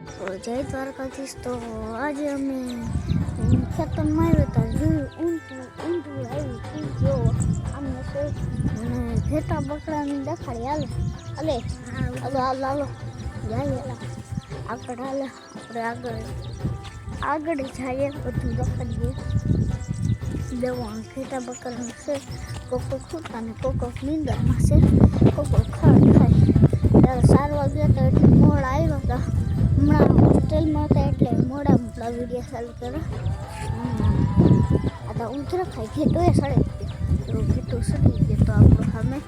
તો જય દ્વારકાધીશ. તો આજે અમે ખેતરમાં આવ્યા હતા. જોયું ઊંધું આવ્યું જો અમને છે અને ઘેટા બકરાની દેખાડી હાલે હાલો જઈએ આપણે આગળ જઈએ બધું દેખાડીએ. દેવા ઘેટા બકરાનું છે. કોકો ખૂટા ને કોકો નીંદરમાં છે, કોકો ખાડ ખાય. ત્યારે સારવાર ગયા હતા એટલે મોડા આવ્યા હતા. હમણાં હોસ્ટેલમાં હતા એટલે મોડા વિડીયો ચાલુ કરે. આ તો ઉધરા ખાય ઘેટો એ સડી ગયો. ઘેટો સડી ગયો તો આપણો સામે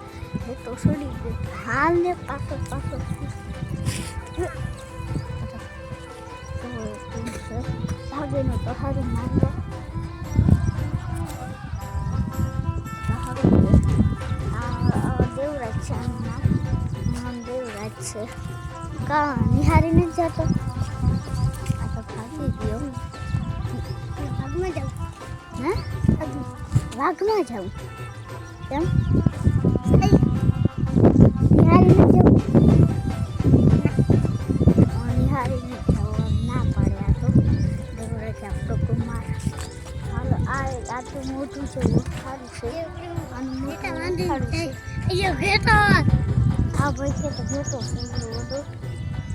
ઘેટો સડી ગયો. હાલ ને પાછો ભાગે નો તો સારું માનવો. દેવરાજ છે નામ દેવરાજ છે. કા નિહારી નથી જતો. આ તો ભાગી ગયો. ભાગમાં જાઉં હે વાઘમાં જાઉં કેમ નિહારી નથી જવું. નિહારી નથી જવું ના પાડે. આ તો દેવરાજ આપણો કુમાર. હાલો આ તો મોટું છે સારું છે. આ ભાઈ છે તો ઘેટો બધો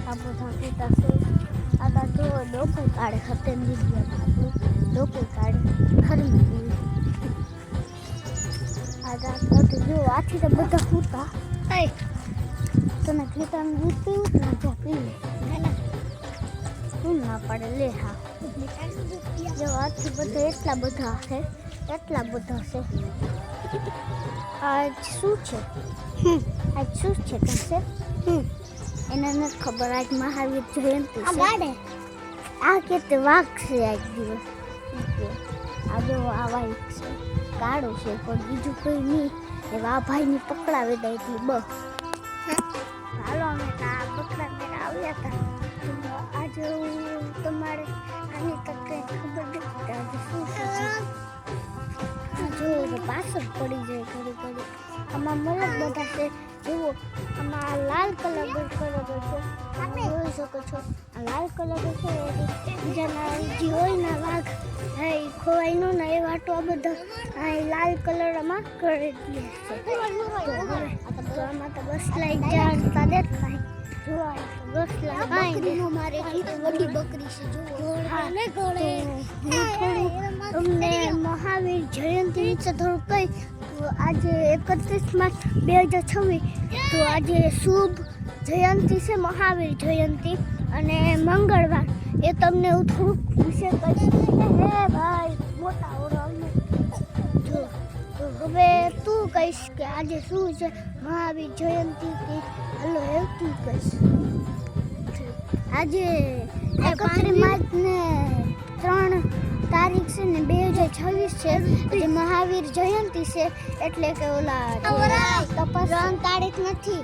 આ બધા ઘેટા છે. આ તો લોકો કાઢે ખતેમ દીધી આપણું લોકો કાઢે ખરી આ જો આથી તો બધા સૂતા તને ઘેટાનું દૂધ પીવું ને જા પી લે તું ના પડે લે. હા જો આથી બધા એટલા બધા છે. આજ શું છે કશે એને નથી ખબર. આજ મહાવીર જયંતિ છે. આ કે વાઘ છે આજ દિવસ. આ જો આ વાઘ છે કાળો છે પણ બીજું કોઈ નહીં. એ ભાઈની પકડાવી દે એટલી બસ. હાલો અમે આ પકડા મેં આવ્યા હતા. આજે તમારે આની તો કંઈ ખબર નથી આજે શું છે. જો પાછળ પડી જાય ઘડી. આમાં મલક બધા છે. જુઓ આમાં લાલ કલર છે. જોઈ શકો છો આ લાલ કલર છે. બીજાના જે હોય ને વાઘ એ ખોવાય નો ને એ વાટો આ બધા આ લાલ કલર આમાં કરી દે છે. આમાં તો બસ લઈ જતા દેખાય. બસ લઈ મારે વડી બકરી છે. તમને મહાવીર જયંતિ વિશે થોડું કહી. આજે 31 માર્ચ 2026 તો આજે શુભ જયંતિ છે મહાવીર જયંતિ અને મંગળવાર. એ તમને હું થોડુંક વિશે કહીશ. હે ભાઈ મોટા ઓરડને જો તો હવે તું કહીશ કે આજે શું છે મહાવીર જયંતિ કે હલો એવું તું કહીશ. આજે 31 માર્ચ ને 3 તારીખ છે ને 2026 છે. જે મહાવીર જયંતિ છે એટલે કે ઓલા તપસ 3 તારીખ નથી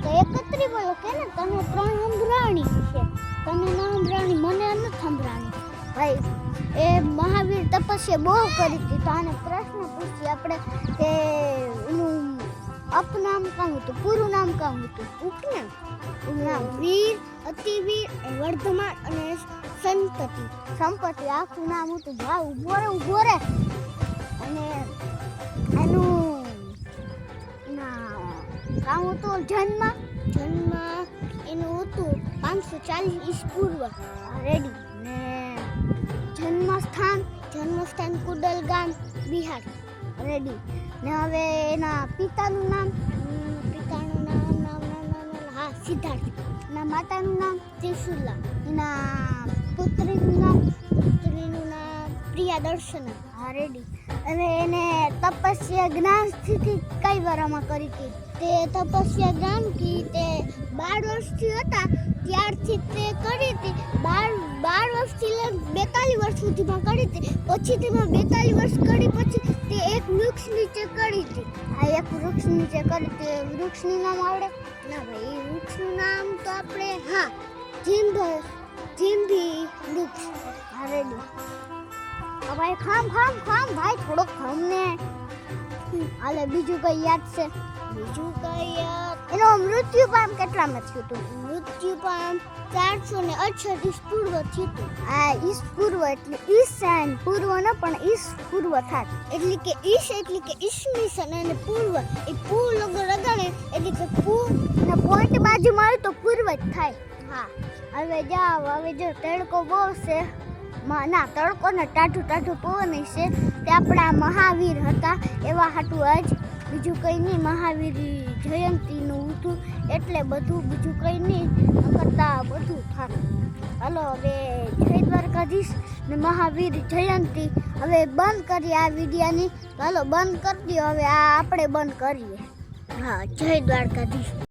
તો 31 બોલો કે ને. તમે 3 સંભળાણી છે. તમે ના સંભળાણી મને નથી સંભળાણી ભાઈ. એ મહાવીર તપસ્યા બહુ કરી હતી. તો આને પ્રશ્ન પૂછીએ આપણે કે એનું અપનામ કામ હતું, પૂરું નામ કામ હતું. ઉપનામ વીર, અતિવીર, વર્ધમાન અને સંપત્તિ આખું નામ હતું. જા ઉભો રે અને એનું કામ હતું જન્મ એનું હતું 540 ઈસ પૂર્વ રેડી ને જન્મસ્થાન કુડલ ગામ બિહાર રેડી ને. હવે એના પિતાનું નામ સિદ્ધાર્થ. એના માતાનું નામ ત્રિશુલા. એના પુત્રીનું નામ પ્રિયા દર્શના. હા રેડી. અને એને તપસ્યા જ્ઞાન સ્થિતિ કઈ વારમાં કરી હતી. તે તપસ્યા જ્ઞાન કી તે 12 વર્ષથી હતા ત્યારથી તે કરી હતી. 12 વર્ષથી 42 વર્ષ સુધીમાં કરી હતી. પછી તેમાં 42 વર્ષ કરી પછી તે એક વૃક્ષ નીચે કરી હતી. આ એક વૃક્ષ નીચે કરી હતી. વૃક્ષનું નામ આવડે ના ભાઈ? એ વૃક્ષનું નામ તો આપણે જીંભી વૃક્ષ. હા રેડી. ભાઈ ખામ ભાઈ થોડોક ખામ ને. હાલે બીજું કઈ યાદ છે? બીજું કઈ યાદ એનો મૃત્યુ પામ કેટલામાં થયું હતું? મૃત્યુ પામ 438 પૂર્વ થયું હતું. આ ઈસ પૂર્વ એટલે ઈશાન પૂર્વ ન પણ ઈસ પૂર્વ થાય એટલે કે ઈશ એટલે કે ઈસવીસન અને પૂર્વ એ પૂ લગો લગાડે એટલે કે પૂ ને પોઈન્ટ બાજુમાં આવે તો પૂર્વ જ થાય. હા હવે જાવ હવે જો તડકો બહુ છે ના તડકો ને ટાઢું ટાઢું પવન છે તે આપણા મહાવીર હતા એવા હાટું આજ બીજું કંઈ નહીં મહાવીર જયંતીનું હતું એટલે બધું બીજું કંઈ નહીં કરતા બધું થાય. હાલો હવે જય દ્વારકાધીશ ને મહાવીર જયંતી હવે બંધ કરીએ આ વિડીયાની. હાલો બંધ કરી દો હવે આ આપણે બંધ કરીએ. હા જય દ્વારકાધીશ.